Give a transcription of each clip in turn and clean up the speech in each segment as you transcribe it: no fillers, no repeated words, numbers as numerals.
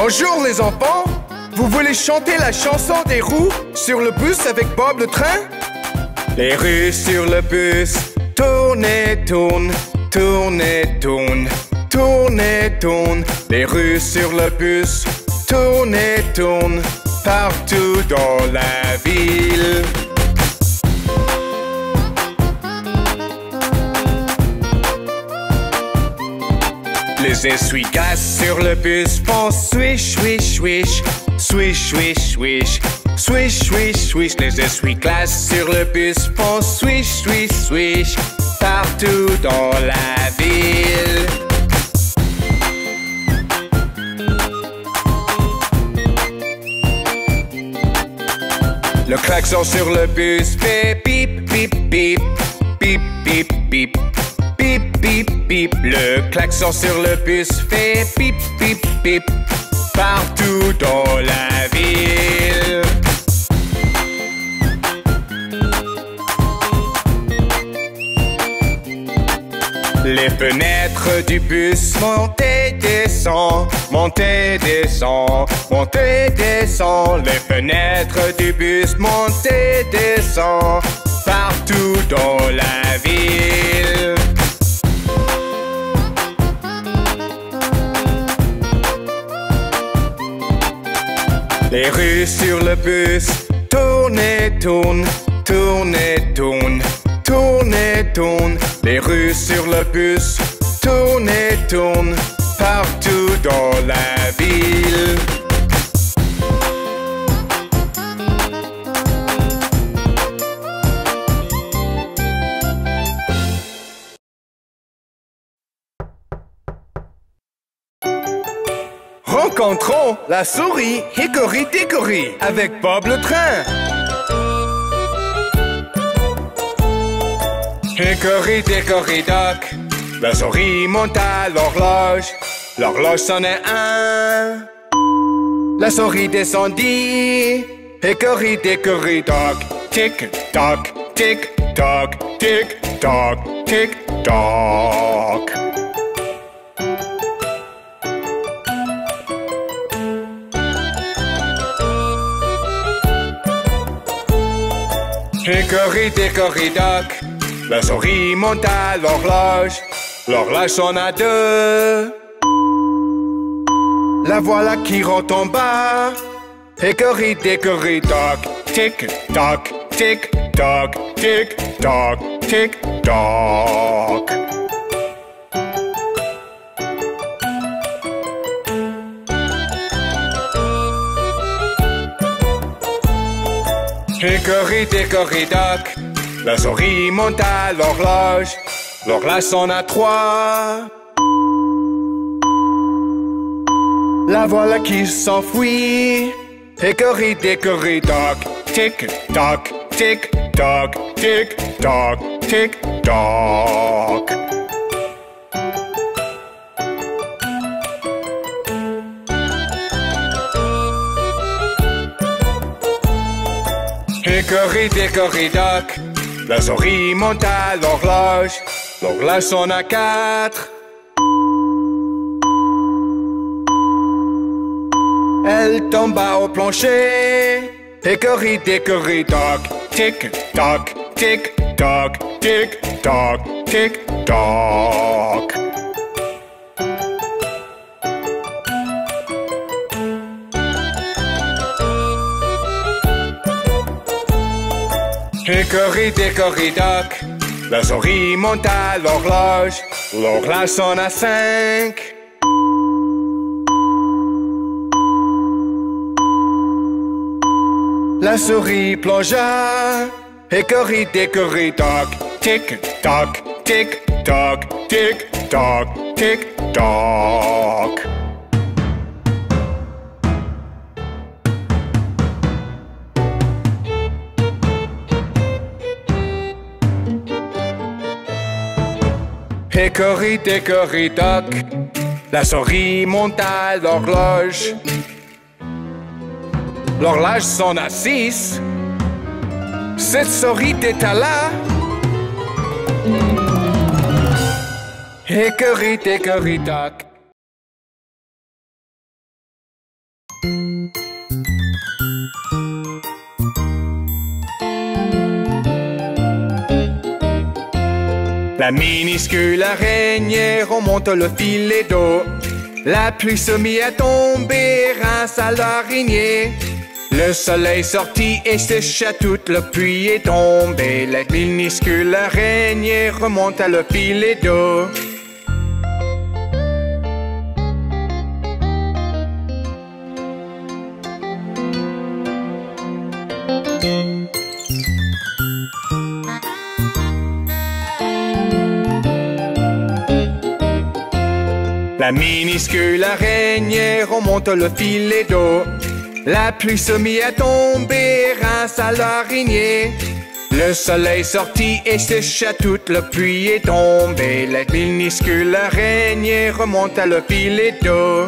Bonjour les enfants, vous voulez chanter la chanson des roues sur le bus avec Bob le train? Les roues sur le bus, tournent et tournent, tournent et tournent, tournent et tournent. Les roues sur le bus, tournent et tournent, partout dans la ville. Les essuie-glaces sur le bus font swish, swish, swish, swish, swish, swish, swish, swish, swish. Les essuie-glaces sur le bus font swish, swish, swish, partout dans la ville. Le klaxon sur le bus fait bip, bip, bip, bip, bip, bip. Bip, bip, bip, le klaxon sur le bus fait bip, bip, bip, partout dans la ville. Les fenêtres du bus montent et descendent, montent et descendent, montent et descendent. Les fenêtres du bus montent et descendent, partout dans la ville. Les roues sur le bus tournent et tournent, tournent et tournent, tournent et tournent. Les roues sur le bus tournent et tournent, partout dans la ville. Rencontrons la souris Hickory-Dickory avec Bob le train. Hickory-Dickory-Dock, la souris monte à l'horloge. L'horloge sonnait un. La souris descendit. Hickory-Dickory-Dock, tic-toc, tic-toc, tic-toc, tic-toc. Hickory-Dickory-Dock, la souris monte à l'horloge. L'horloge sonne à deux. La voilà qui rentre en bas. Hickory-Dickory-Dock, tic-toc, tic-toc, tic-toc, tic-toc. Hickory-Dickory-Dock, la souris monte à l'horloge. L'horloge sonne à trois. La voilà qui s'enfuit. Hickory-Dickory-Dock, tic-toc, tic-toc, tic-toc, tic-toc. Hickory-Dickory-Dock, la souris monte à l'horloge. L'horloge sonne à quatre. Elle tomba au plancher. Hickory-Dickory-Dock, tic-toc, tic-toc, tic-toc, tic-toc. Hickory-Dickory-Dock, la souris monte à l'horloge. L'horloge sonne à cinq. La souris plongea. Hickory-Dickory-Dock, tic-toc, tic-toc, tic-toc, tic-toc. Hickory-Dickory-Dock, la souris monte à l'horloge. L'horloge sonne à six. Cette souris était là. Hickory-Dickory-Dock. La minuscule araignée remonte le filet d'eau. La pluie se mit à tomber, rince à l'araignée. Le soleil sortit et sécha toute la pluie est tombée. La minuscule araignée remonte à le filet d'eau. La minuscule araignée remonte le filet d'eau. La pluie se mit à tomber, rince à l'araignée. Le soleil sortit et sécha toute la pluie est tombée. La minuscule araignée remonte à le filet d'eau.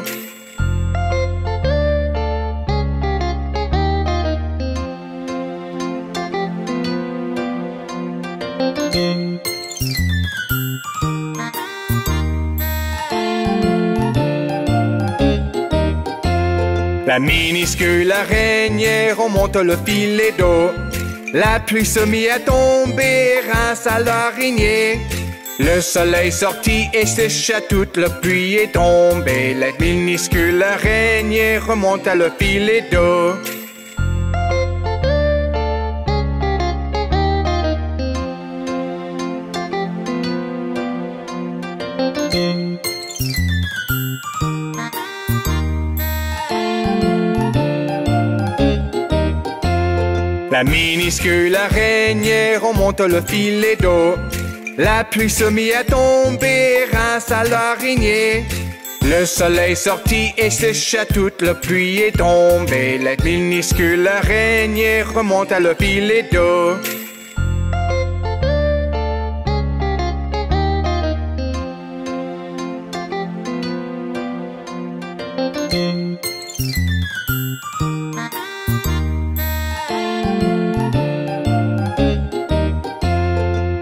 La minuscule araignée remonte le filet d'eau. La pluie se mit à tomber, rince à l'araignée. Le soleil sortit et sécha toute la pluie est tombée. La minuscule araignée remonte à le filet d'eau. La minuscule araignée remonte le filet d'eau. La pluie se mit à tomber, rince à l'araignée. Le soleil sortit et sécha toute la pluie est tombée. La minuscule araignée remonte à le filet d'eau.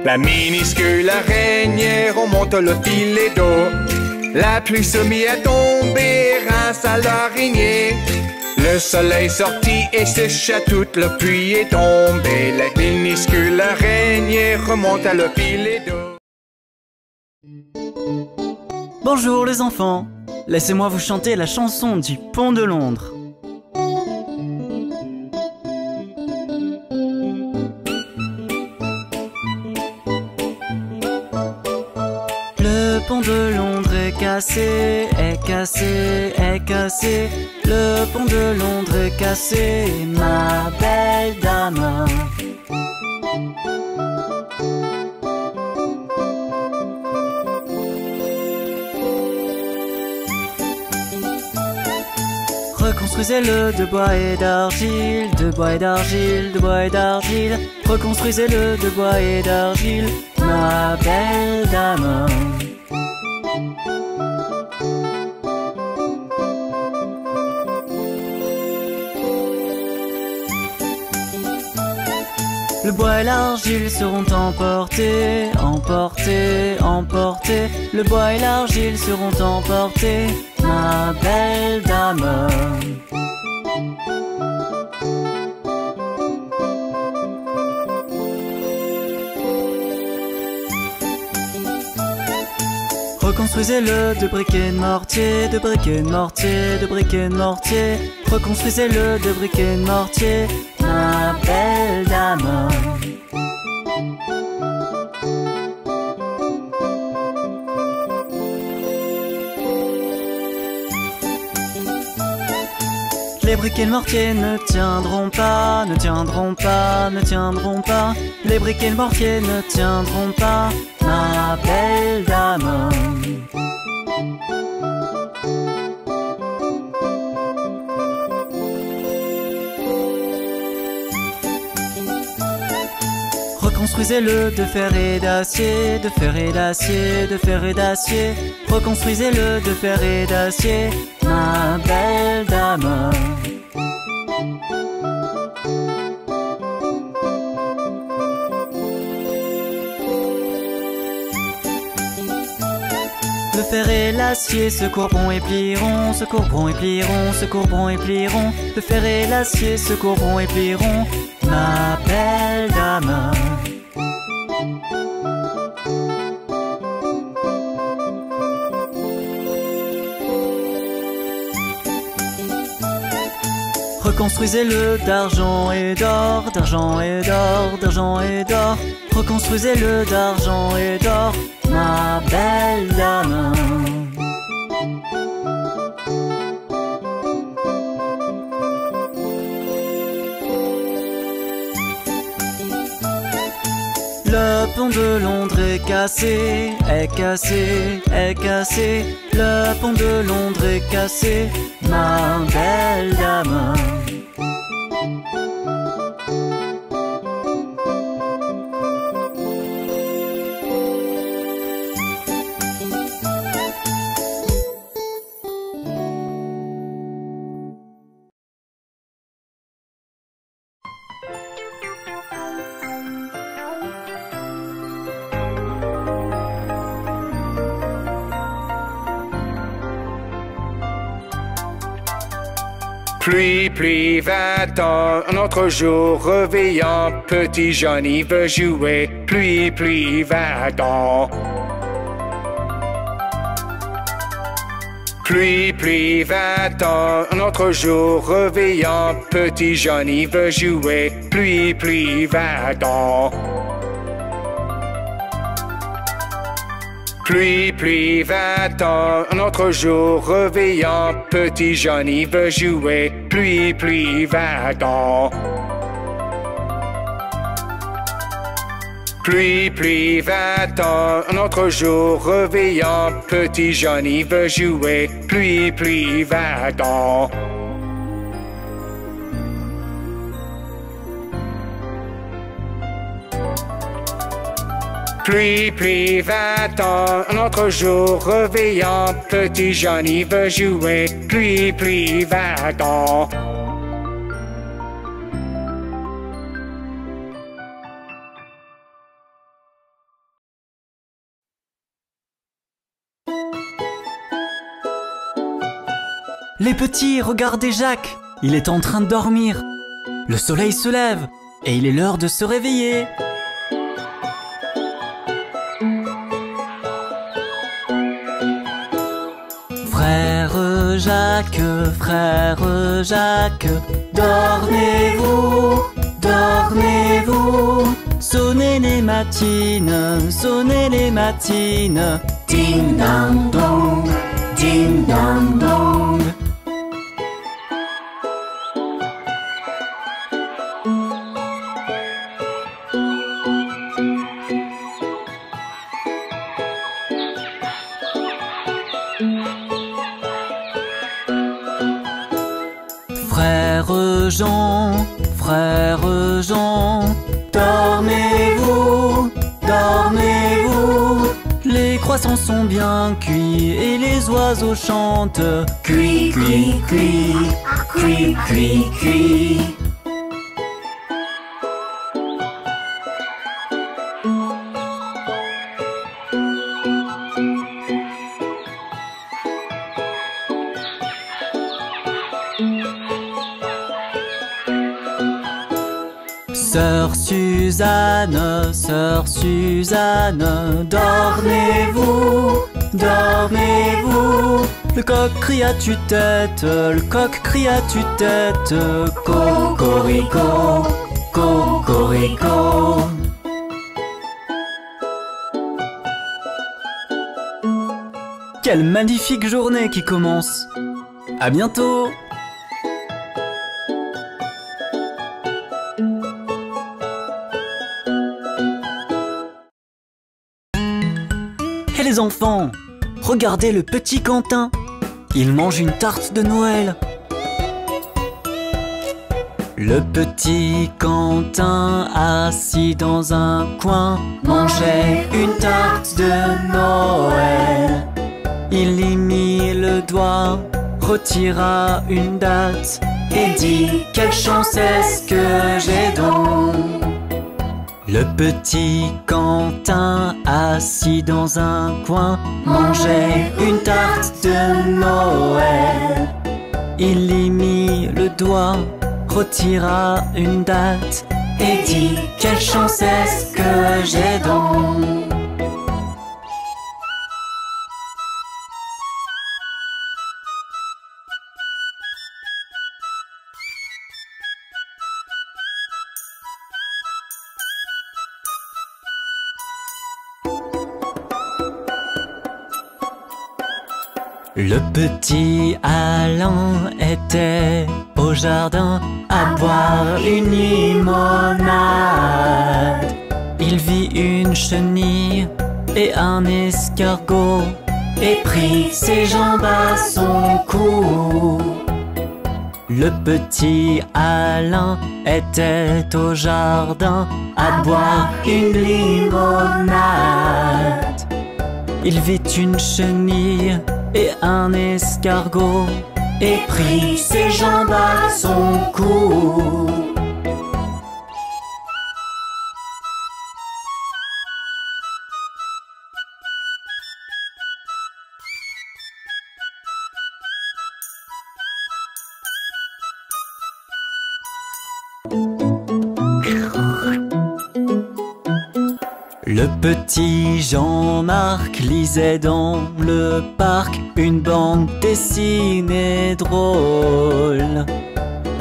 La minuscule araignée remonte le filet d'eau. La pluie se mit à tomber, rince à l'araignée. Le soleil sortit et sécha toute la pluie est tombée. La minuscule araignée remonte à le filet d'eau. Bonjour les enfants, laissez-moi vous chanter la chanson du Pont de Londres. Le pont de Londres est cassé, est cassé, est cassé. Le pont de Londres est cassé, ma belle dame. Reconstruisez-le de bois et d'argile, de bois et d'argile, de bois et d'argile. Reconstruisez-le de bois et d'argile, ma belle dame. Le bois et l'argile seront emportés, emportés, emportés. Le bois et l'argile seront emportés, ma belle dame. Reconstruisez-le de briquet de mortier, de briquet de mortier, de briquet de mortier. Reconstruisez-le de briquet de mortier, ma belle dame. Les briquets de mortier ne tiendront pas, ne tiendront pas, ne tiendront pas. Les briquets de mortier ne tiendront pas, ma belle dame. Reconstruisez-le de fer et d'acier, de fer et d'acier, de fer et d'acier. Reconstruisez-le de fer et d'acier, ma belle dame. Le fer et l'acier se courberont et plieront, se courberont et plieront, se courberont et plieront. Le fer et l'acier se courberont et plieront, ma belle dame. Reconstruisez-le d'argent et d'or, d'argent et d'or, d'argent et d'or. Reconstruisez-le d'argent et d'or, ma belle dame. Le pont de Londres est cassé, est cassé, est cassé. Le pont de Londres est cassé, ma belle dame. Pluie, pluie, va-t'en, un autre jour réveillant, petit Johnny veut jouer. Pluie, pluie, va-t'en. Pluie, pluie, va-t'en, un autre jour réveillant, petit Johnny veut jouer. Pluie, pluie, va-t'en. Pluie, pluie, va-t'en, un autre jour réveillant, petit Johnny veut jouer. Pluie, pluie, va-t'en. Pluie, pluie, va-t'en, un autre jour réveillant, petit Johnny veut jouer. Pluie, pluie, va-t'en. Pluie, pluie, va-t'en, un autre jour réveillant, petit Johnny veut jouer. Pluie, pluie, va-t'en. Les petits, regardez Jacques, il est en train de dormir. Le soleil se lève et il est l'heure de se réveiller. Frère Jacques, dormez-vous, dormez-vous. Sonnez les matines, ding dong dong, ding dong dong. Frère Jean, dormez-vous, dormez-vous. Les croissants sont bien cuits et les oiseaux chantent. Cui, cui, cui, cui, cui, cui. Sœur Suzanne, dormez-vous, dormez-vous. Le coq crie à tue-tête, le coq crie à tue-tête. Cocorico, cocorico. Quelle magnifique journée qui commence! À bientôt! Les enfants, regardez le petit Quentin. Il mange une tarte de Noël. Le petit Quentin, assis dans un coin, mangeait une tarte de Noël. Il y mit le doigt, retira une date et dit: quelle chance est-ce que j'ai donc! Le petit Quentin, assis dans un coin, mangeait une tarte de Noël. Il y mit le doigt, retira une date et dit: quelle chance est-ce que j'ai donc! Le petit Alain était au jardin à boire une limonade. Il vit une chenille et un escargot et prit ses jambes à son cou. Le petit Alain était au jardin à boire une limonade. Il vit une chenille et un escargot et prit ses jambes à son cou. Le petit Jean-Marc lisait dans le parc une bande dessinée drôle.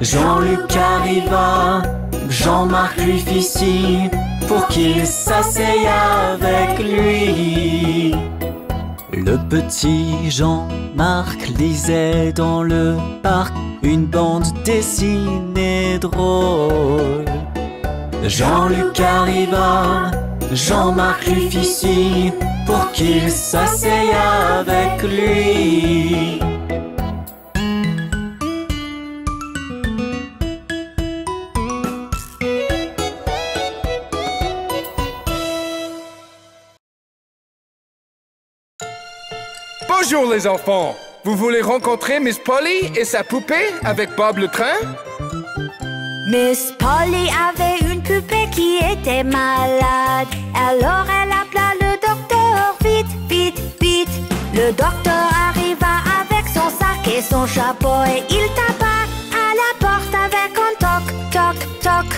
Jean-Luc arriva, Jean-Marc lui fit signe pour qu'il s'asseye avec lui. Le petit Jean-Marc lisait dans le parc une bande dessinée drôle. Jean-Luc arriva, Jean-Marc lui fit signe pour qu'il s'asseye avec lui. Bonjour les enfants! Vous voulez rencontrer Miss Polly et sa poupée avec Bob le train? Miss Polly avait une poupée qui était malade. Alors elle appela le docteur, vite, vite, vite. Le docteur arriva avec son sac et son chapeau et il tapa à la porte avec un toc, toc, toc.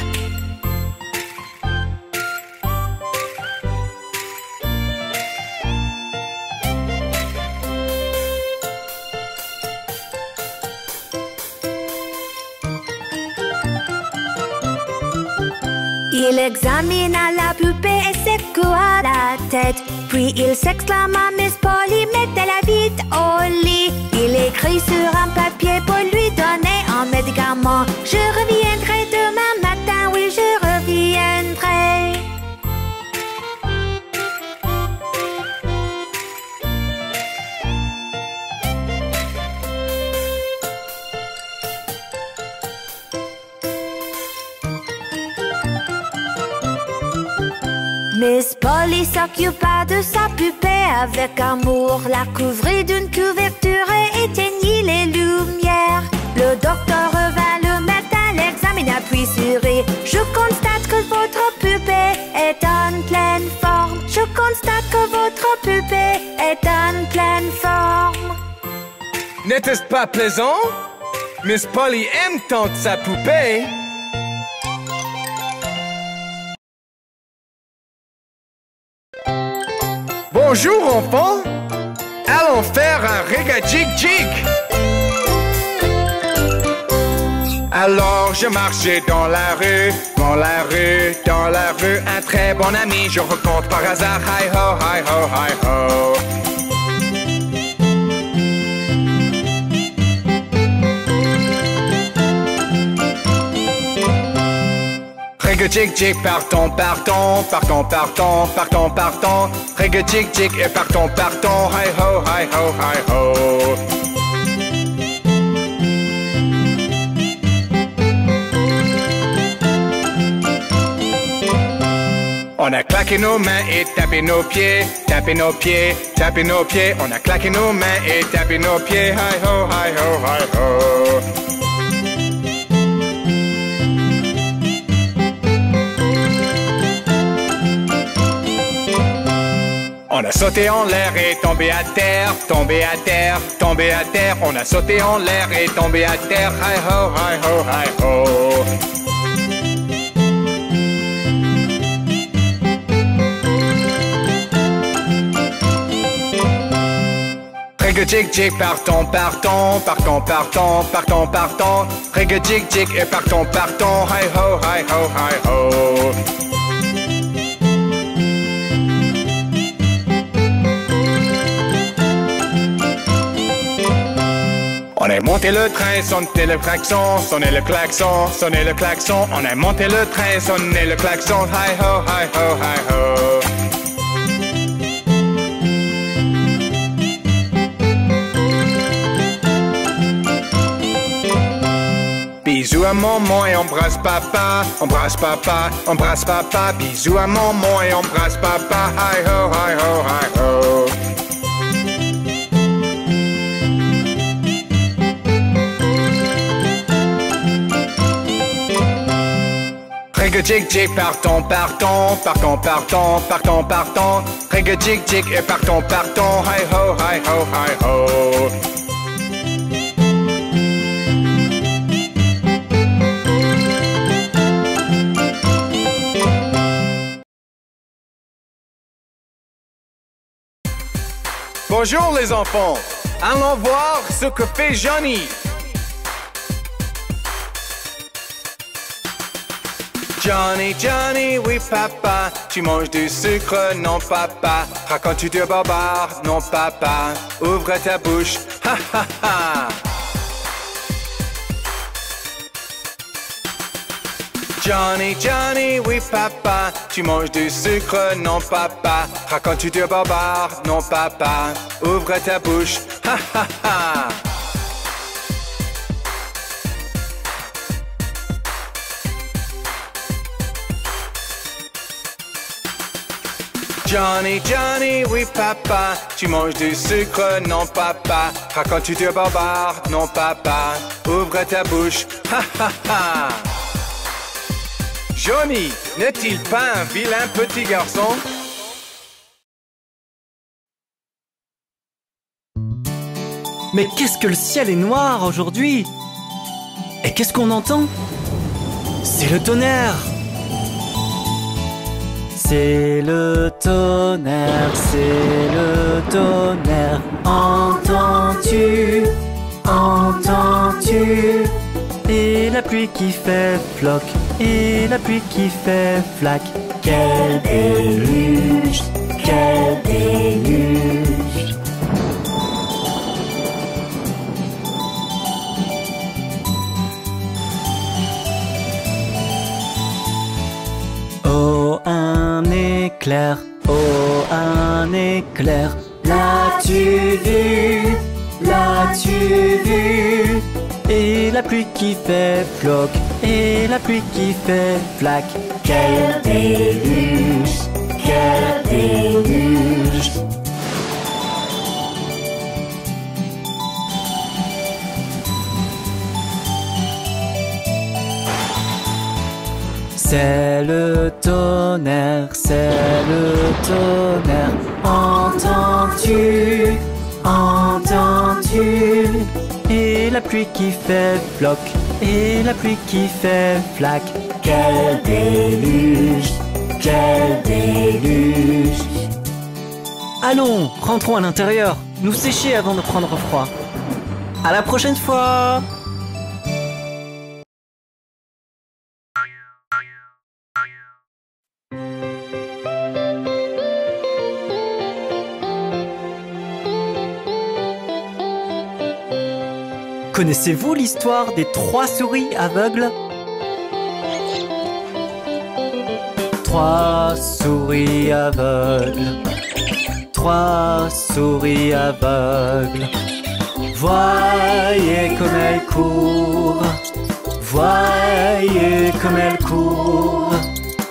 Il examina la poupée et secoua la tête. Puis il s'exclama, Miss Polly, mettez-la vite au lit. Il écrit sur un papier pour lui donner un médicament. Je reviendrai demain matin, oui, je reviendrai. Miss Polly s'occupa de sa poupée avec amour, la couvrit d'une couverture et éteignit les lumières. Le docteur revint le matin, l'examina puis sourit. Je constate que votre poupée est en pleine forme. Je constate que votre poupée est en pleine forme. N'était-ce pas plaisant? Miss Polly aime tant sa poupée. Bonjour enfants, allons faire un rega-jig-jig. Alors je marchais dans la rue, dans la rue, dans la rue. Un très bon ami, je rencontre par hasard. Hi ho, hi ho, hi ho. Rega-jig-jig, partons, partons, partons, partons, partons, partons. Rega-jig-jig et partons, partons. Hi ho, hi ho, hi ho. On a claqué nos mains et tapé nos pieds, tapé nos pieds, tapé nos pieds. On a claqué nos mains et tapé nos pieds. Hi ho, hi ho, hi ho. On a sauté en l'air et tombé à terre, tombé à terre, tombé à terre. On a sauté en l'air et tombé à terre. Hi ho, hi ho, hi ho. Rega-jig-jig, partons, partons, partons, partons, partons, partons. Rega-jig-jig et partons, partons. Hi ho, hi ho, hi ho. On a monté le train, sonné le klaxon, sonné le klaxon, sonné le klaxon. On a monté le train, sonné le klaxon. Hi ho, hi ho, hi ho. Bisous à maman et embrasse papa, embrasse papa, embrasse papa. Bisous à maman et embrasse papa. Hi ho, hi ho, hi ho. Régga-jig-jig, partons, partons, partons, partons, partons, partons. Régga-jig-jig et partons, partons. Hi ho, hi ho, hi ho. Bonjour les enfants, allons voir ce que fait Johnny. Johnny, Johnny, oui papa, tu manges du sucre, non papa. Racontes-tu de barbare, non papa. Ouvre ta bouche, ha ha ha. Johnny, Johnny, oui papa, tu manges du sucre, non papa. Racontes-tu de barbare, non papa. Ouvre ta bouche, ha ha ha. Johnny, Johnny, oui papa, tu manges du sucre, non papa. Racontes-tu de barbare, non papa. Ouvre ta bouche, ha ha ha. Johnny, n'est-il pas un vilain petit garçon? Mais qu'est-ce que le ciel est noir aujourd'hui? Et qu'est-ce qu'on entend? C'est le tonnerre! C'est le tonnerre, c'est le tonnerre. Entends-tu? Entends-tu? Et la pluie qui fait floc, et la pluie qui fait flac. Quel déluge, quel déluge. Oh, un éclair, oh, un éclair. L'as-tu vu? L'as-tu vu? Et la pluie qui fait floc, et la pluie qui fait flac. Quel déluge, quel déluge. C'est le tonnerre, c'est le tonnerre. Entends-tu? Entends-tu? Et la pluie qui fait floc, et la pluie qui fait flac. Quel déluge, quel déluge. Allons, rentrons à l'intérieur, nous sécher avant de prendre froid. À la prochaine fois! Connaissez-vous l'histoire des 3 souris aveugles? 3 souris aveugles, 3 souris aveugles. Voyez comme elles courent, voyez comme elles courent.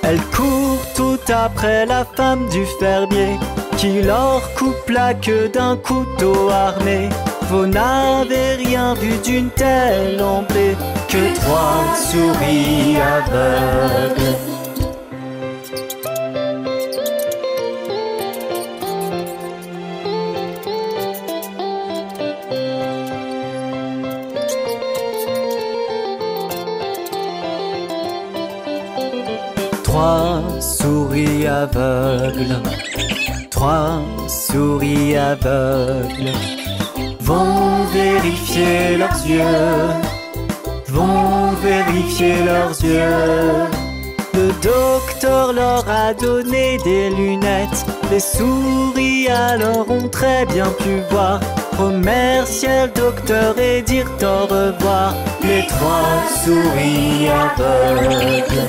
Elles courent tout après la femme du fermier qui leur coupe la queue d'un couteau armé. Vous n'avez rien vu d'une telle emblée que 3 souris aveugles. Trois souris aveugles, 3 souris aveugles. Vont vérifier leurs yeux, vont vérifier leurs yeux. Le docteur leur a donné des lunettes. Les souris alors ont très bien pu voir remercier le docteur et dire au revoir. Les trois souris aveugles.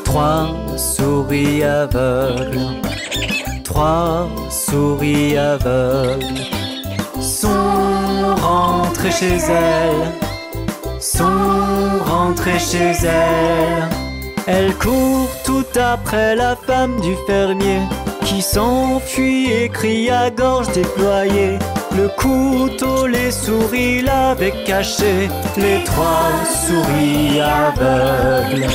Trois souris aveugles, trois souris aveugles sont rentrées chez elles, sont rentrées chez elles. Elles courent tout après la femme du fermier qui s'enfuit et crie à gorge déployée. Le couteau, les souris l'avaient caché, les trois souris aveugles.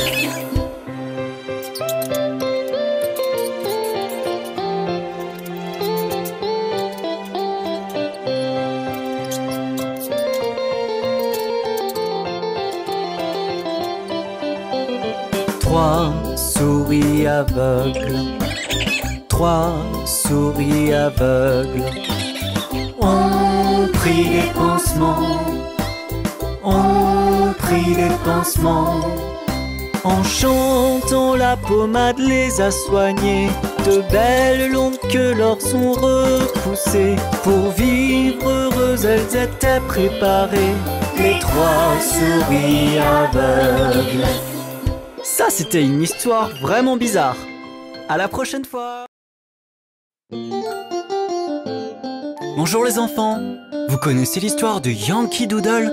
Trois souris aveugles, trois souris aveugles ont pris des pansements, ont pris des pansements. En chantant, la pommade les a soignées. De belles longues queues leur sont repoussées. Pour vivre heureuses, elles étaient préparées, les trois souris aveugles. Ça, c'était une histoire vraiment bizarre. À la prochaine fois. Bonjour les enfants. Vous connaissez l'histoire de Yankee Doodle?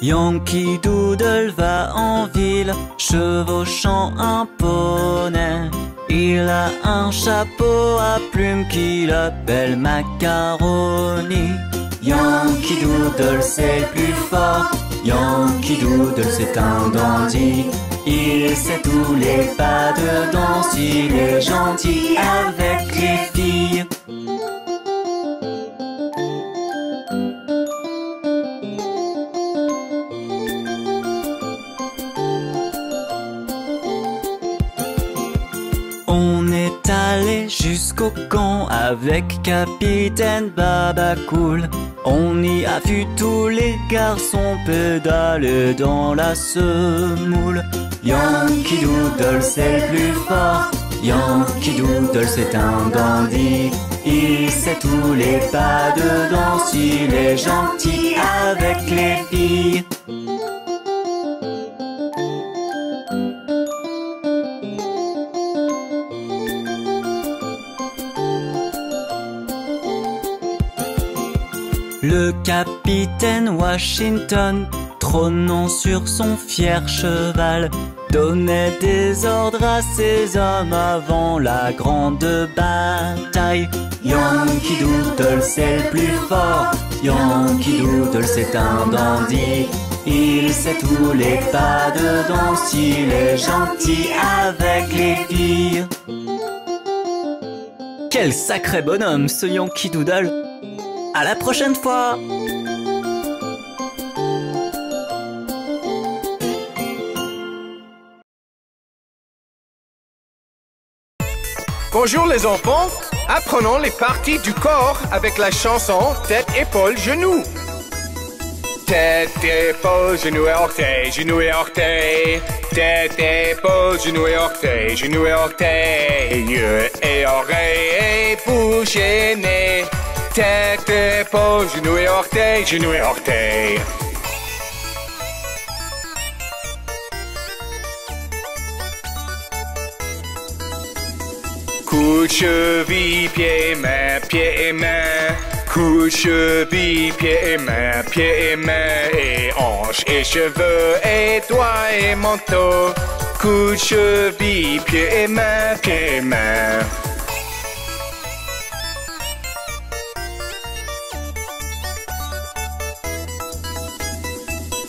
Yankee Doodle va en ville, chevauchant un poney. Il a un chapeau à plumes qu'il appelle Macaroni. Yankee Doodle c'est le plus fort, Yankee Doodle c'est un dandy. Il sait tous les pas de danse, il est gentil avec les filles. On est allé jusqu'au camp avec Capitaine Babacool. On y a vu tous les garçons pédaler dans la semoule. Yankee Doodle c'est le plus fort, Yankee Doodle c'est un dandy. Il sait tous les pas de danse, il est gentil avec les filles. Le capitaine Washington, trônant sur son fier cheval, donnait des ordres à ses hommes avant la grande bataille. Yankee Doodle c'est le plus fort, Yankee Doodle c'est un dandy. Il sait tous les pas de danse, il est gentil avec les filles. Quel sacré bonhomme ce Yankee Doodle! À la prochaine fois! Bonjour les enfants, apprenons les parties du corps avec la chanson tête, épaules, genoux. Tête, épaules, genoux et orteils, genoux et orteils. Tête, épaules, genoux et orteils, genoux et orteils. Yeux et oreilles et bouche et nez. Tête, épaules, genoux et orteils, genoux et orteils. Coude, cheville, pieds et main. Coude, cheville, pieds et main, et hanches et cheveux et doigts et manteau. Coude, cheville, pieds et main, pieds et main.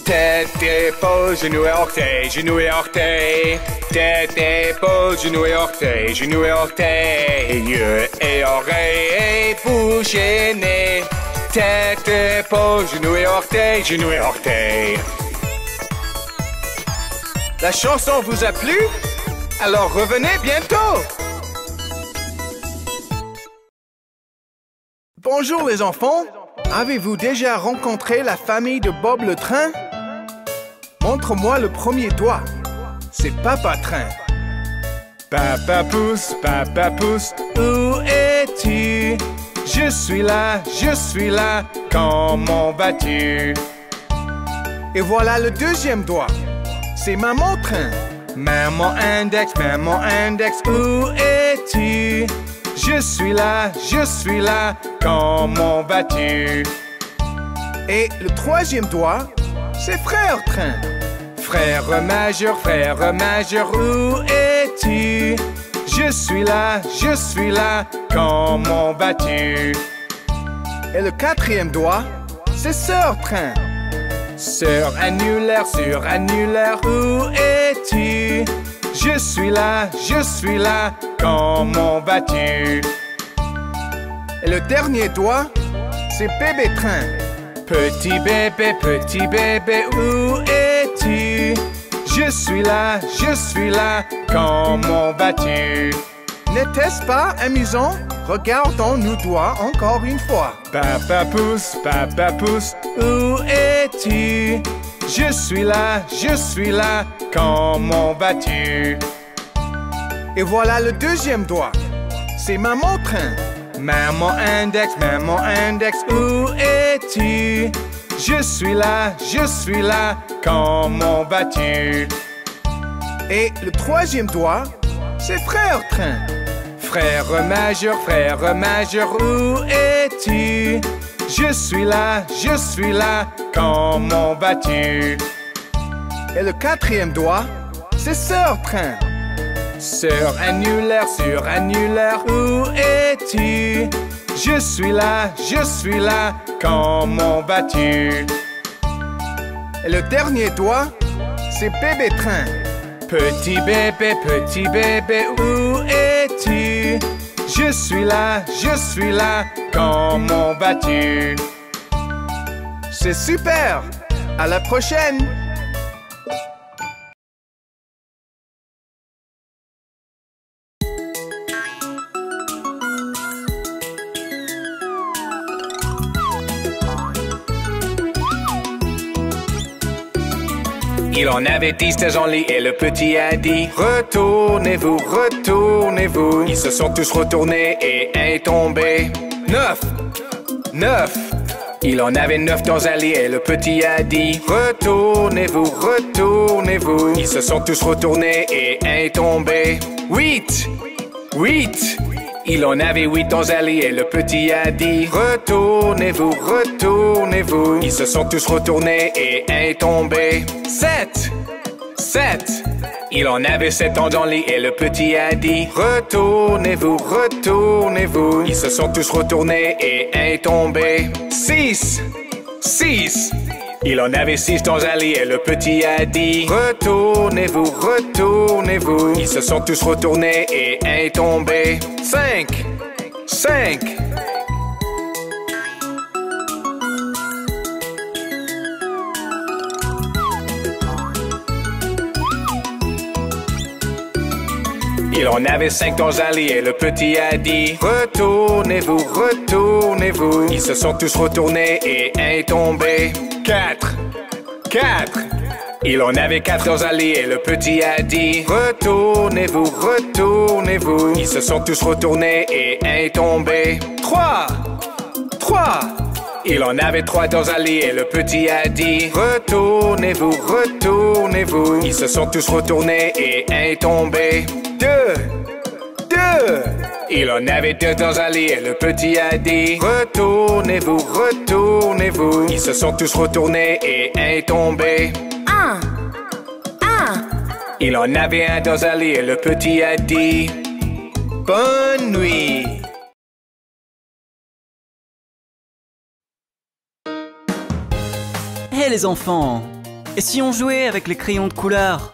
Tête, épaules, genoux et orteils, genoux et orteils. Tête, épaules, genoux et orteils, genoux et orteils. Yeux et oreilles et bouche et nez. Tête, épaules, genoux et orteils, genoux et orteils. La chanson vous a plu? Alors revenez bientôt! Bonjour les enfants. Avez-vous déjà rencontré la famille de Bob le train? Montre-moi le premier doigt. C'est Papa Train. Papa Pouce, où es-tu? Je suis là, comment vas-tu? Et voilà le deuxième doigt. C'est Maman Train. Maman Index, où es-tu? Je suis là, comment vas-tu? Et le troisième doigt, c'est Frère Train. Frère majeur, où es-tu? Je suis là, comment vas-tu? Et le quatrième doigt, c'est Sœur Train. Sœur annulaire, où es-tu? Je suis là, comment vas-tu? Et le dernier doigt, c'est Bébé Train. Petit bébé, où es-tu? Je suis là, comment vas-tu? N'était-ce pas amusant? Regardons nos doigts encore une fois. Papa Pouce, où es-tu? Je suis là, comment vas-tu? Et voilà le deuxième doigt. C'est Maman Train. Maman Index, où es-tu? Je suis là, comment vas-tu? Et le troisième doigt, c'est Frère Train. Frère majeur, où es-tu? Je suis là, comment vas-tu? Et le quatrième doigt, c'est Sœur Train. Sœur annulaire, où es-tu? Je suis là, comment vas-tu? Et le dernier doigt, c'est Bébé Train. Petit bébé, où es-tu? Je suis là, comment vas-tu? C'est super! À la prochaine! Il en avait 10 dans son lit et le petit a dit: retournez-vous. Ils se sont tous retournés et un est tombé. 9. Il en avait 9 dans un lit et le petit a dit: retournez-vous. Ils se sont tous retournés et un est tombé. 8. Il en avait 8 dans un lit et le petit a dit: retournez-vous. Ils se sont tous retournés et un est tombé. 7. Il en avait 7 dans le lit et le petit a dit: retournez-vous. Ils se sont tous retournés et un est tombé. 6. Il en avait 6 dans un lit et le petit a dit: retournez-vous. Ils se sont tous retournés et un est tombé. 5. Il en avait 5 dans un lit et le petit a dit: retournez-vous. Ils se sont tous retournés et un est tombé. 4. Il en avait 4 dans un lit et le petit a dit: retournez-vous. Ils se sont tous retournés et un est tombé. 3. Il en avait 3 dans un lit et le petit a dit: retournez-vous. Ils se sont tous retournés et un est tombé. 2. Il en avait 2 dans un lit et le petit a dit: retournez-vous. Ils se sont tous retournés et un est tombé. 1. Il en avait 1 dans un lit et le petit a dit: bonne nuit. Hé les enfants, et si on jouait avec les crayons de couleur?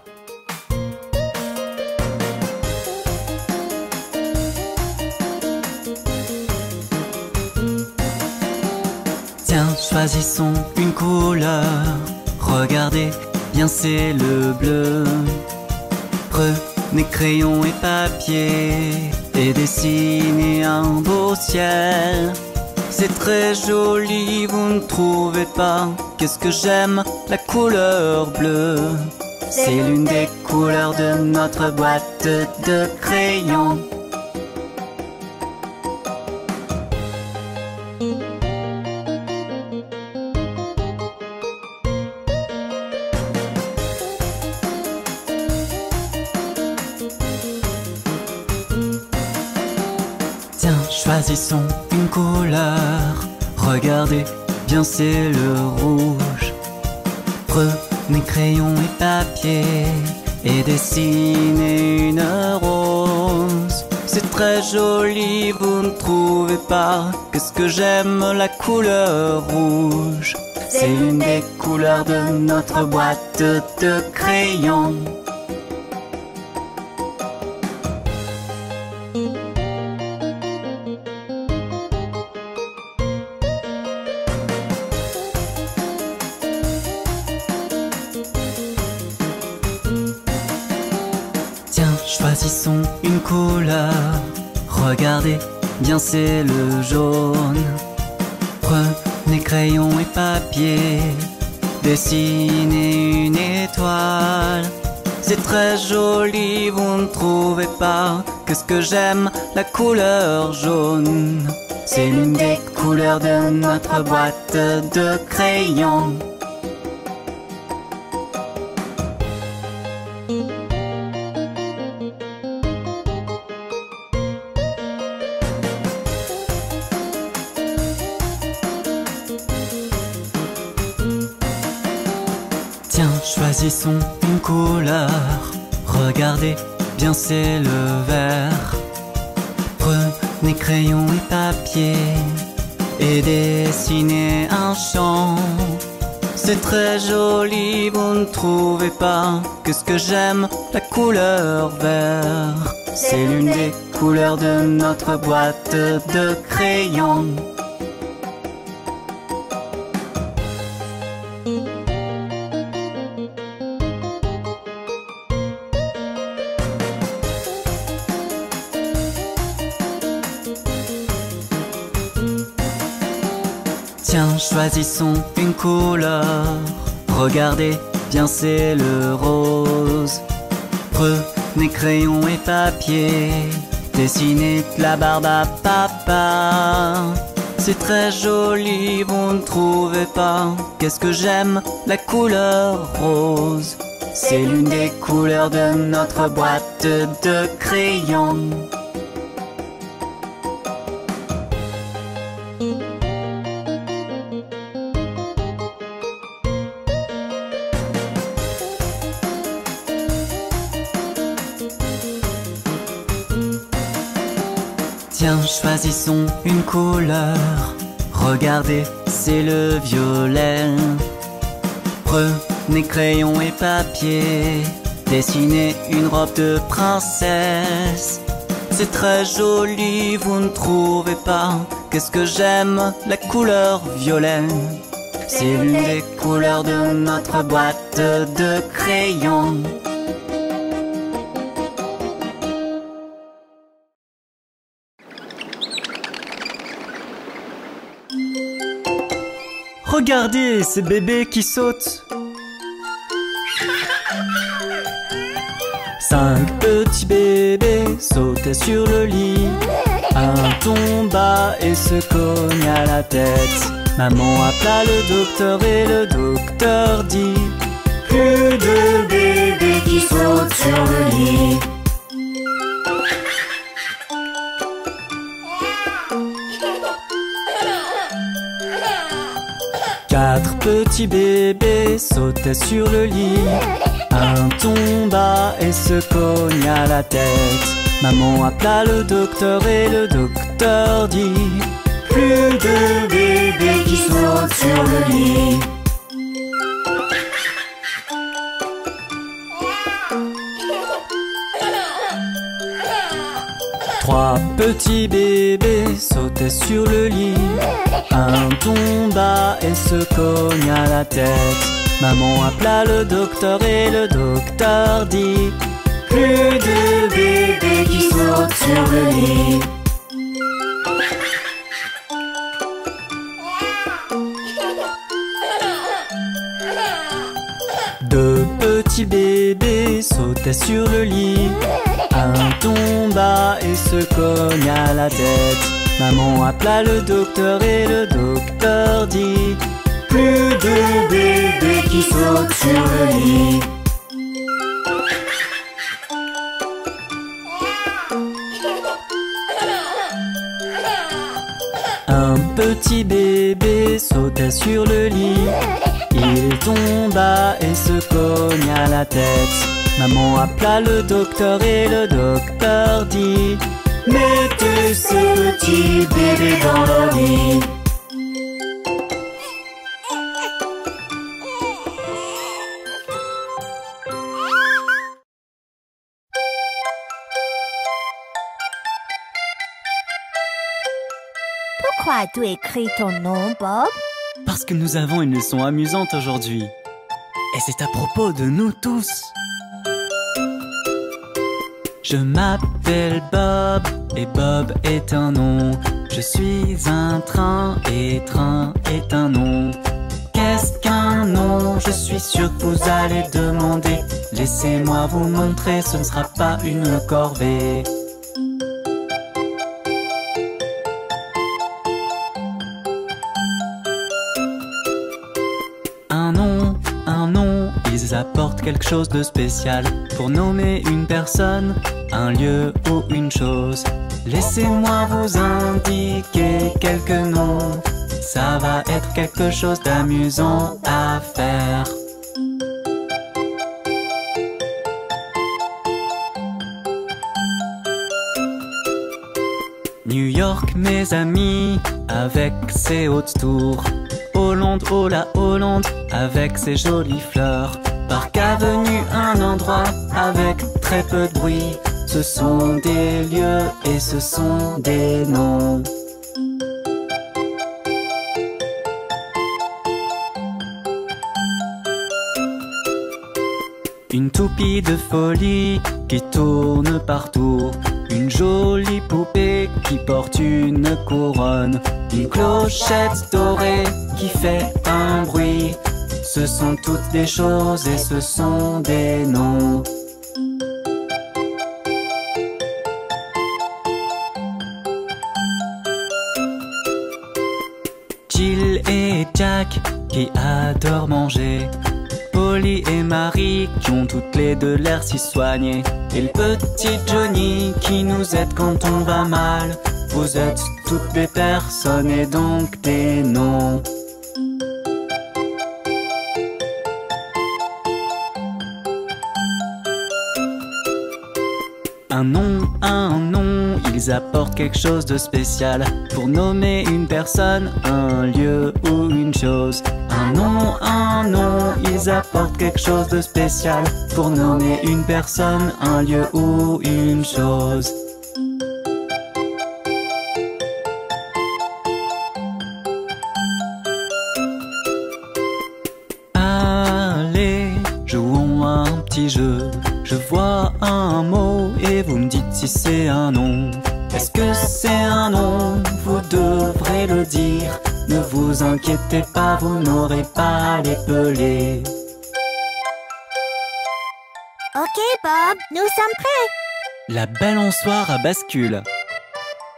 Tiens, choisissons une couleur. Regardez, bien c'est le bleu. Prenez crayon et papier et dessinez un beau ciel. c'est très joli, vous ne trouvez pas? Qu'est-ce que j'aime, la couleur bleue. C'est l'une des couleurs de notre boîte de crayons. Tiens, choisissons une couleur. Regardez, bien c'est le rouge. Prenez crayon et papier et dessinez une rose. C'est très joli, vous ne trouvez pas? Qu'est-ce que j'aime, la couleur rouge. C'est l'une des couleurs de notre boîte de crayons. Tiens, choisissons une couleur. Regardez, bien c'est le jaune. Prenez crayon et papier, dessinez une étoile. C'est très joli, vous ne trouvez pas? Qu'est-ce que j'aime, la couleur jaune. C'est l'une des couleurs de notre boîte de crayons. Tiens, choisissons une couleur. Regardez, bien c'est le vert. Prenez crayon et papier et dessinez un champ. C'est très joli, vous ne trouvez pas? Qu'est-ce que j'aime, la couleur vert. C'est l'une des couleurs de notre boîte de crayons. Tiens, choisissons une couleur. Regardez, bien c'est le rose. Prenez crayon et papier, dessinez de la barbe à papa. C'est très joli, vous ne trouvez pas? Qu'est-ce que j'aime, la couleur rose. C'est l'une des couleurs de notre boîte de crayons. Tiens, choisissons une couleur. Regardez, c'est le violet. Prenez crayon et papier, dessinez une robe de princesse. C'est très joli, vous ne trouvez pas? Qu'est-ce que j'aime, la couleur violet. C'est l'une des couleurs de notre boîte de crayons. Regardez ces bébés qui sautent. 5 petits bébés sautaient sur le lit. Un tomba et se cogna la tête. Maman appela le docteur et le docteur dit: plus de bébés qui sautent sur le lit. Quatre petits bébés sautaient sur le lit. Un tomba et se cogna la tête. Maman appela le docteur et le docteur dit: plus de bébés qui sautent sur le lit. Trois petits bébés sautaient sur le lit. Un tomba et se cogna la tête. Maman appela le docteur et le docteur dit: plus de bébés qui sautent sur le lit. petit bébé sautait sur le lit. Un tomba et se cogna la tête. Maman appela le docteur et le docteur dit: plus de bébés qui sautent sur le lit. Un petit bébé sautait sur le lit. Il tomba et se cogna la tête. Maman appela le docteur et le docteur dit: mettez ce petit bébé dans le lit. Pourquoi as-tu écrit ton nom, Bob? Parce que nous avons une leçon amusante aujourd'hui. Et c'est à propos de nous tous. Je m'appelle Bob et Bob est un nom. Je suis un train et train est un nom. Qu'est-ce qu'un nom? Je suis sûr que vous allez demander. Laissez-moi vous montrer, ce ne sera pas une corvée. Un nom, ils apportent quelque chose de spécial pour nommer une personne, un lieu ou une chose. Laissez-moi vous indiquer quelques noms. Ça va être quelque chose d'amusant à faire. New York, mes amis, avec ses hautes tours. Hollande, oh la Hollande, avec ses jolies fleurs. Parc Avenue, un endroit avec très peu de bruit. Ce sont des lieux et ce sont des noms. Une toupie de folie qui tourne partout. Une jolie poupée qui porte une couronne. Une clochette dorée qui fait un bruit. Ce sont toutes des choses et ce sont des noms. Jill et Jack qui adorent manger. Polly et Marie qui ont toutes les deux l'air si soignées. Et le petit Johnny qui nous aide quand on va mal. Vous êtes toutes des personnes et donc des noms. Un nom, ils apportent quelque chose de spécial pour nommer une personne, un lieu ou une chose. Un nom, ils apportent quelque chose de spécial pour nommer une personne, un lieu ou une chose. Allez, jouons à un petit jeu. Je vois un mot et vous me dites si c'est un nom. Est-ce que c'est un nom? Vous devrez le dire. Ne vous inquiétez pas, vous n'aurez pas à l'épeler. Ok, Bob, nous sommes prêts. La balançoire à bascule.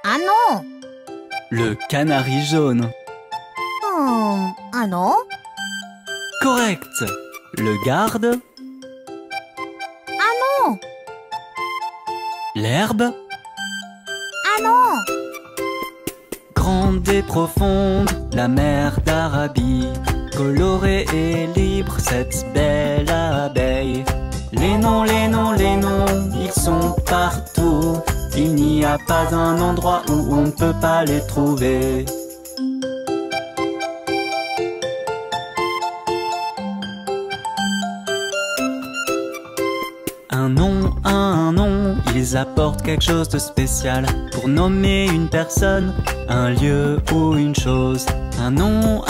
Un nom. Le canari jaune. Un nom. Correct. Le garde. Un nom. L'herbe. Un nom. Grande et profonde, la mer d'Arabie. Colorée et libre, cette belle abeille. Les noms, ils sont partout. Il n'y a pas un endroit où on ne peut pas les trouver. Un nom, ils apportent quelque chose de spécial pour nommer une personne, un lieu ou une chose. Un nom,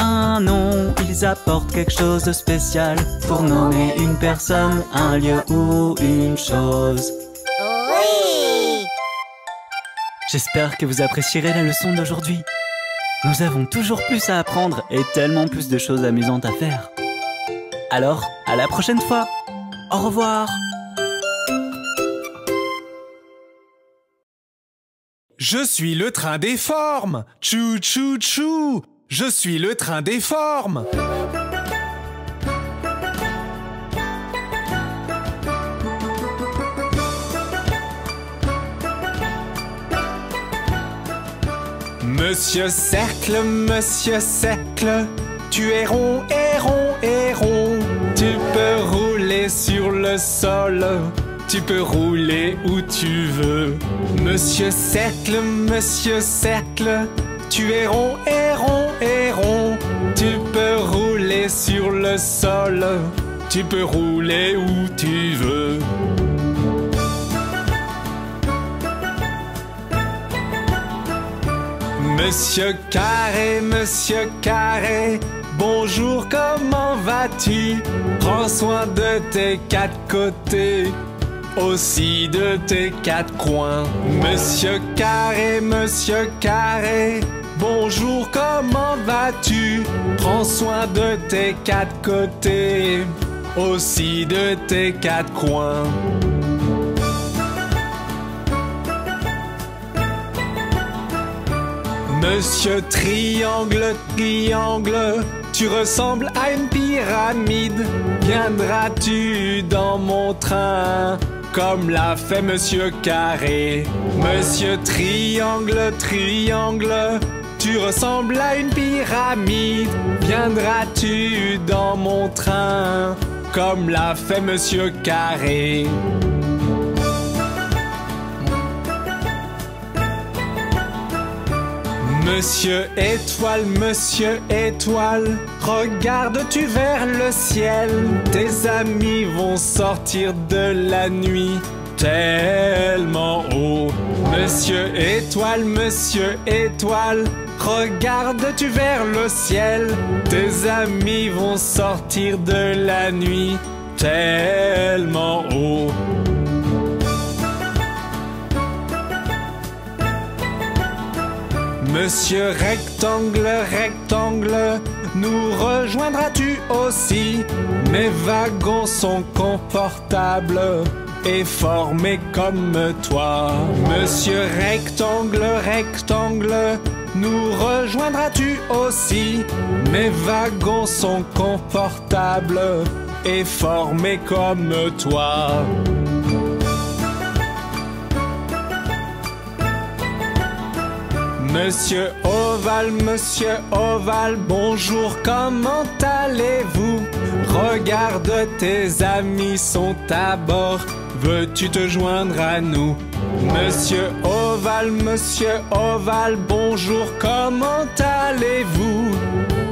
ils apportent quelque chose de spécial pour nommer une personne, un lieu ou une chose. Oui. J'espère que vous apprécierez la leçon d'aujourd'hui. Nous avons toujours plus à apprendre et tellement plus de choses amusantes à faire. Alors, à la prochaine fois! Au revoir. Je suis le train des formes. Tchou tchou tchou. Je suis le train des formes. Monsieur Cercle, tu es rond et rond et rond. Tu peux rouler sur le sol, tu peux rouler où tu veux. Monsieur Cercle, tu es rond et rond et rond. Tu peux rouler sur le sol, tu peux rouler où tu veux. Monsieur Carré, bonjour, comment vas-tu? Prends soin de tes quatre côtés, aussi de tes quatre coins. Monsieur Carré, bonjour, comment vas-tu? Prends soin de tes quatre côtés, aussi de tes quatre coins. Monsieur Triangle, tu ressembles à une pyramide. Viendras-tu dans mon train, comme l'a fait Monsieur Carré? Monsieur Triangle, tu ressembles à une pyramide. Viendras-tu dans mon train, comme l'a fait Monsieur Carré? Monsieur Étoile, regardes-tu vers le ciel? Tes amis vont sortir de la nuit tellement haut. Monsieur Étoile, regardes-tu vers le ciel? Tes amis vont sortir de la nuit tellement haut. Monsieur Rectangle, nous rejoindras-tu aussi? Mes wagons sont confortables et formés comme toi. Monsieur Rectangle, nous rejoindras-tu aussi? Mes wagons sont confortables et formés comme toi. Monsieur Ovale, bonjour, comment allez-vous? Regarde, tes amis sont à bord, veux-tu te joindre à nous? Monsieur Ovale, bonjour, comment allez-vous?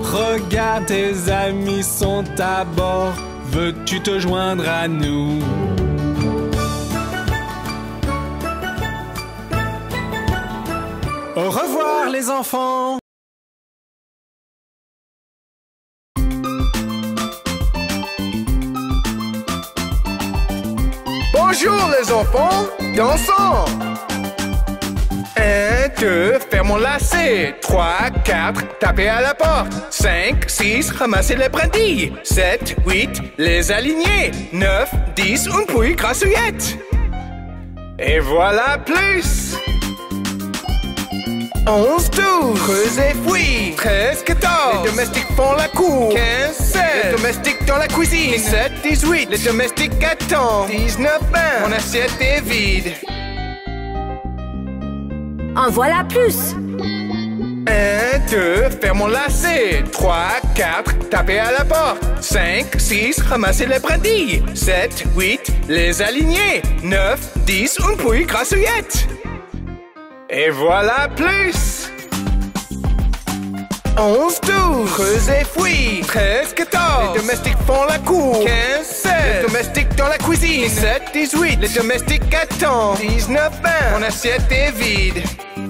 Regarde, tes amis sont à bord, veux-tu te joindre à nous? Au revoir les enfants! Bonjour les enfants, dansons! 1, 2, faire mon lacet. 3, 4, taper à la porte. 5, 6, ramasser les brindilles. 7, 8, les aligner. 9, 10, une pouille grassouillette. Et voilà plus! 11, 12, creuse et fouille. 13, 14, les domestiques font la cour. 15, 16, les domestiques dans la cuisine. 17, 18, les domestiques attendent. 19, 20, mon assiette est vide. En voilà plus. 1, 2, faire mon lacet. 3, 4, taper à la porte. 5, 6, ramasser les brindilles. 7, 8, les aligner. 9, 10, une pouille grassouillette. Et voilà plus! 11, 12, creuse et fouille. 13, 14, les domestiques font la cour. 15, 16, les domestiques dans la cuisine. 17, 18, les domestiques attendent. 19, 20, mon assiette est vide. 1,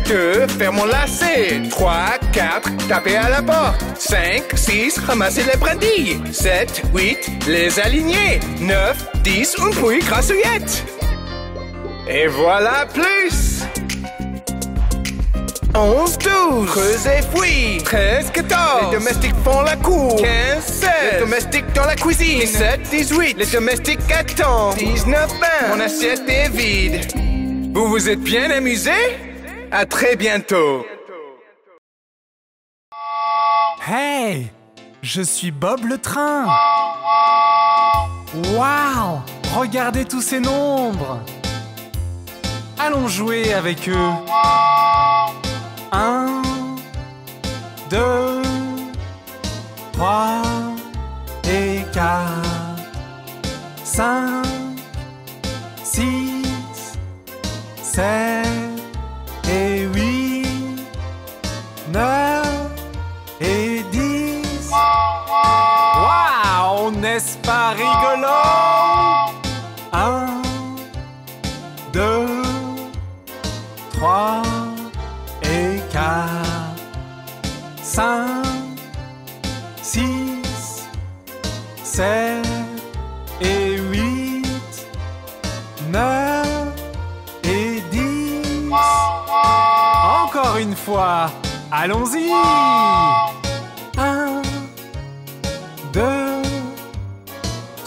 2, faire mon lacet. 3, 4, taper à la porte. 5, 6, ramasser les brindilles. 7, 8, les aligner. 9, 10, une pouille grassouillette. Et voilà plus! 11, 12. Creusez, fouille. 13, 14. Les domestiques font la cour. 15, 16. Les domestiques dans la cuisine. 17, 18. Les domestiques attendent. 19, 20. Mon assiette est vide. Vous vous êtes bien amusés? À très bientôt. Hey! Je suis Bob le train! Waouh! Regardez tous ces nombres! Allons jouer avec eux! 1, 2, 3 et 4, 5, 6, 7 et 8, 9 et 10. Waouh, n'est-ce pas rigolo? 1, 2, 3 et 4, 5, 6, 7 et 8, 9 et 10. Encore une fois, allons-y! 1, 2,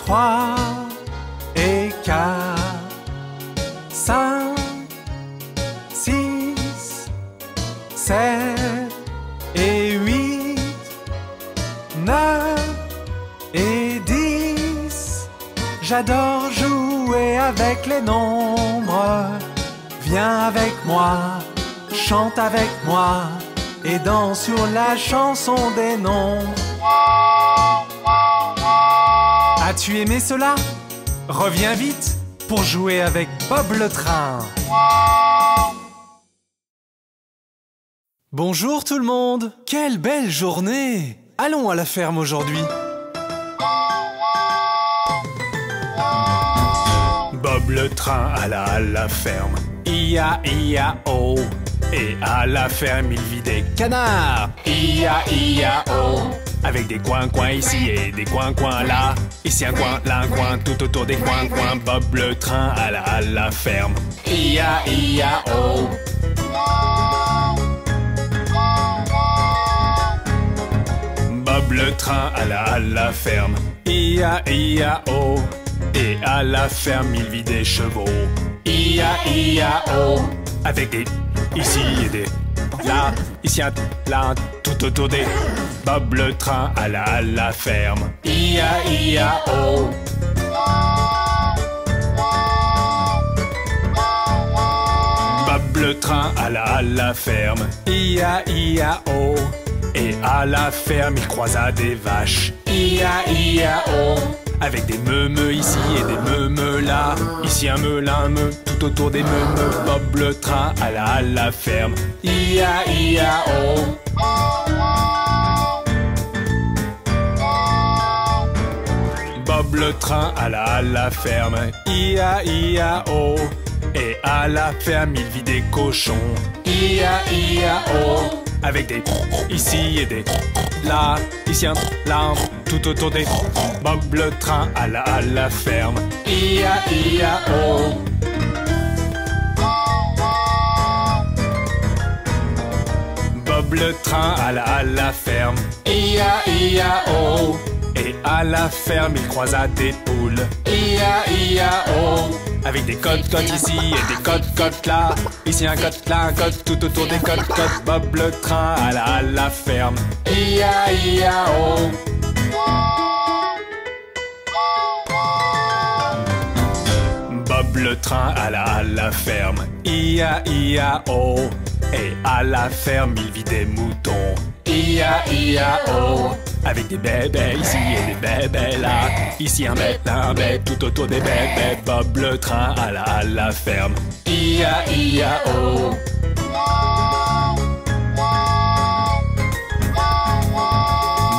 3 et 4, 5, 6, 7 et 8, 9 et 10. J'adore jouer avec les nombres. Viens avec moi, chante avec moi et danse sur la chanson des nombres. As-tu aimé cela? Reviens vite pour jouer avec Bob le train. Bonjour tout le monde! Quelle belle journée! Allons à la ferme aujourd'hui. Bob le train alla à la ferme. I-A-I-A-O. Et à la ferme, il vit des canards. I-A-I-A-O. Avec des coins-coins ici et des coins-coins là. Ici un coin, là un coin, tout autour des coins-coins. Bob le train alla à la ferme. I-A-I-A-O. Bob le train alla à la ferme. I-A-I-A-O. Et à la ferme, il vit des chevaux. I-A-I-A-O. Avec des ici et des là, ici un là, tout autour des. Bob le train alla à la ferme. I-A-I-A-O. Bob le train alla à la ferme. I-A-I-A-O. Et à la ferme, il croisa des vaches. I-A-I-A-O. Avec des meumeux ici et des meumeux là. Ici un meu, là un meu, tout autour des meumeux. Bob le train alla à la ferme. I-A-I-A-O. Bob le train alla à la ferme. I-A-I-A-O. Et à la ferme, il vit des cochons. I-A-I-A-O. Avec des ici et des là, ici un là, tout autour des. Bob le train alla à la ferme. I-A-I-A-O. Bob le train alla à la ferme. I-A-I-A-O. Et à la ferme, il croisa des poules. I-A-I-A-O. Avec des côtes-côtes ici et des côtes-côtes là. Ici un côte, là un côte, tout autour des côtes-côtes. Bob le train alla à la ferme. I-A-I-A-O. Bob le train alla à la ferme. I-A-I-A-O. Et à la ferme, il vit des moutons. I-A-I-A-O. Avec des bébés ici et des bébés là. Ici un bébé, là un bébé, tout autour des bébés. Bob le train alla à la ferme. I-A-I-A-O.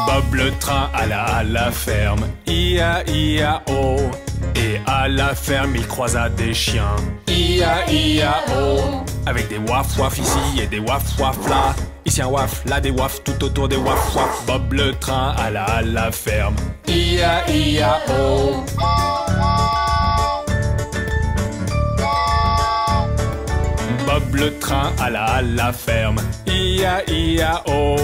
Bob le train alla à la ferme. I-A-I-A-O. Et à la ferme, il croisa des chiens. I-A-I-A-O. Avec des waf-waf ici et des waf-waf là. Ici un waf, là des waf, tout autour des waf-waf. Bob le train alla à la ferme. I-A-I-A-O. Bob Bob le train alla à la ferme. I-a-i-a-o.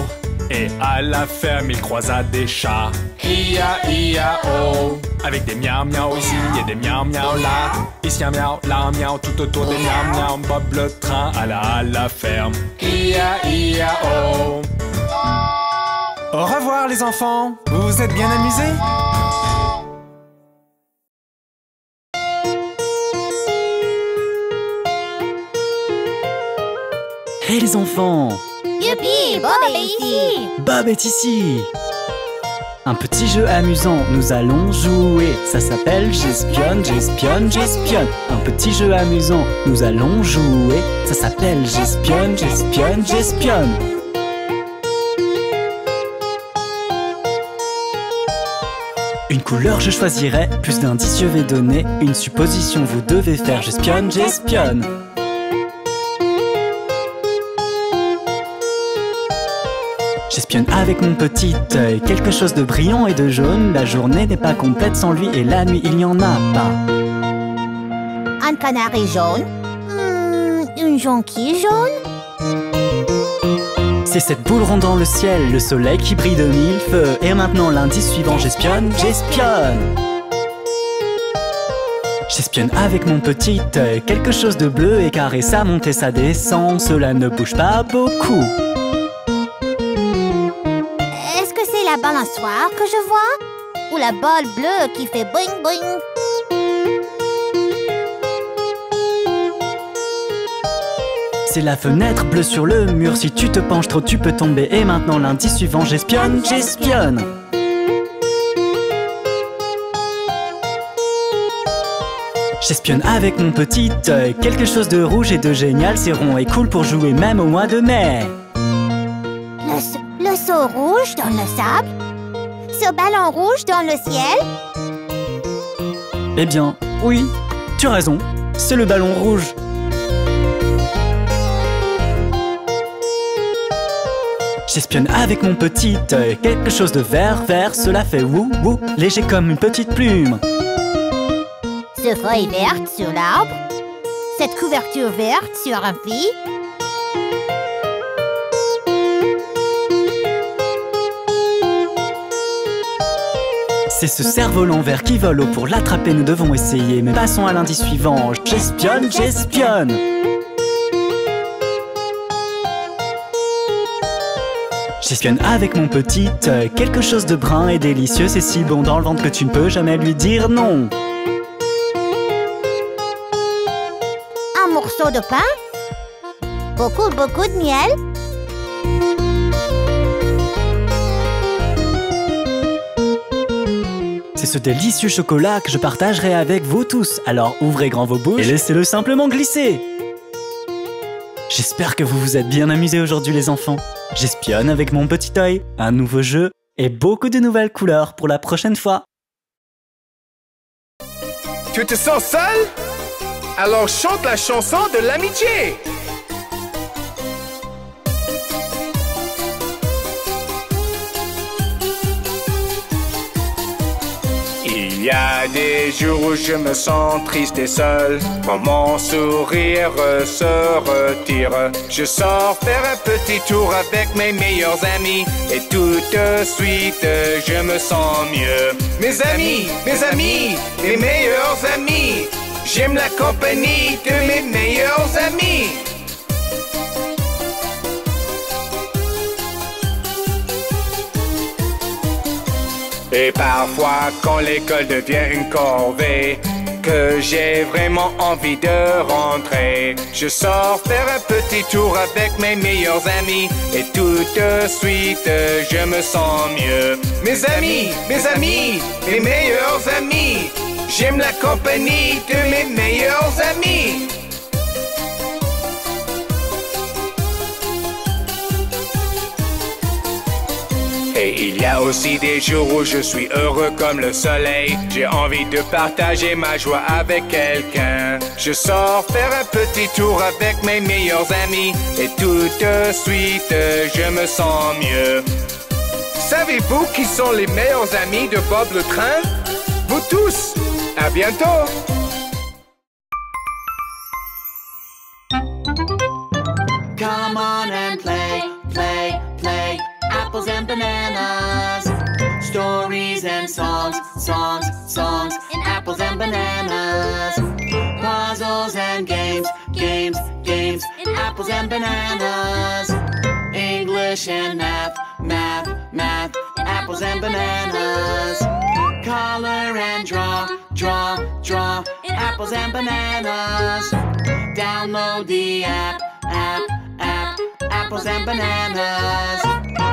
Et à la ferme, il croisa des chats. I-a-i-a-o. Avec des miaou miaou ici et des miaou miaou là. Ici un miaou, là un miaou, tout autour des miaou miaou. Bob le train alla à la ferme. I-a-i-a-o. Au revoir les enfants. Vous vous êtes bien amusés? Hé les enfants! Youpi, Bob est ici. Bob est ici! Un petit jeu amusant, nous allons jouer. Ça s'appelle J'espionne, j'espionne, j'espionne. Un petit jeu amusant, nous allons jouer. Ça s'appelle J'espionne, j'espionne, j'espionne. Une couleur je choisirai, plus d'indices je vais donner. Une supposition vous devez faire, j'espionne, j'espionne. J'espionne avec mon petit œil, quelque chose de brillant et de jaune. La journée n'est pas complète sans lui et la nuit il n'y en a pas. Un canari jaune. Une jonquille jaune. C'est cette boule ronde dans le ciel, le soleil qui brille de mille feux. Et maintenant l'indice suivant, j'espionne, j'espionne. J'espionne avec mon petit œil, quelque chose de bleu et carré, ça monte et ça descend, cela ne bouge pas beaucoup. Est-ce que c'est la balançoire que je vois? Ou la balle bleue qui fait boing boing? C'est la fenêtre bleue sur le mur, si tu te penches trop tu peux tomber. Et maintenant l'indice suivant, j'espionne, j'espionne. J'espionne avec mon petit œil, quelque chose de rouge et de génial, c'est rond et cool pour jouer même au mois de mai. Le seau rouge dans le sable? Ce ballon rouge dans le ciel? Eh bien, oui, tu as raison, c'est le ballon rouge. J'espionne avec mon petit œil, quelque chose de vert, vert, cela fait wou wou, léger comme une petite plume. Ce feuille verte sur l'arbre? Cette couverture verte sur un fil? C'est ce cerf-volant vert qui vole haut, pour l'attraper nous devons essayer. Mais passons à l'indice suivant, j'espionne, j'espionne. J'espionne avec mon petit œil, quelque chose de brun et délicieux, c'est si bon dans le ventre que tu ne peux jamais lui dire non. Un morceau de pain? Beaucoup de miel? C'est ce délicieux chocolat que je partagerai avec vous tous. Alors ouvrez grand vos bouches et laissez-le simplement glisser. J'espère que vous vous êtes bien amusés aujourd'hui les enfants. J'espionne avec mon petit œil, un nouveau jeu et beaucoup de nouvelles couleurs pour la prochaine fois. Tu te sens seul? Alors chante la chanson de l'amitié. Il y a des jours où je me sens triste et seul, quand mon sourire se retire. Je sors faire un petit tour avec mes meilleurs amis, et tout de suite je me sens mieux. Mes amis, mes meilleurs amis, j'aime la compagnie de mes meilleurs amis. Et parfois, quand l'école devient une corvée, que j'ai vraiment envie de rentrer, je sors faire un petit tour avec mes meilleurs amis, et tout de suite, je me sens mieux. Mes amis, mes meilleurs amis, j'aime la compagnie de mes meilleurs amis. Et il y a aussi des jours où je suis heureux comme le soleil. J'ai envie de partager ma joie avec quelqu'un. Je sors faire un petit tour avec mes meilleurs amis, et tout de suite, je me sens mieux. Savez-vous qui sont les meilleurs amis de Bob le Train? Vous tous! À bientôt! Come on and play, play, play. Apples and bananas. Stories and songs, songs, songs. Apples and bananas. Puzzles and games, games, games. Apples and bananas. English and math, math, math. Apples and bananas. Color and draw, draw, draw. Apples and bananas. Download the app, app, app. Apples and bananas.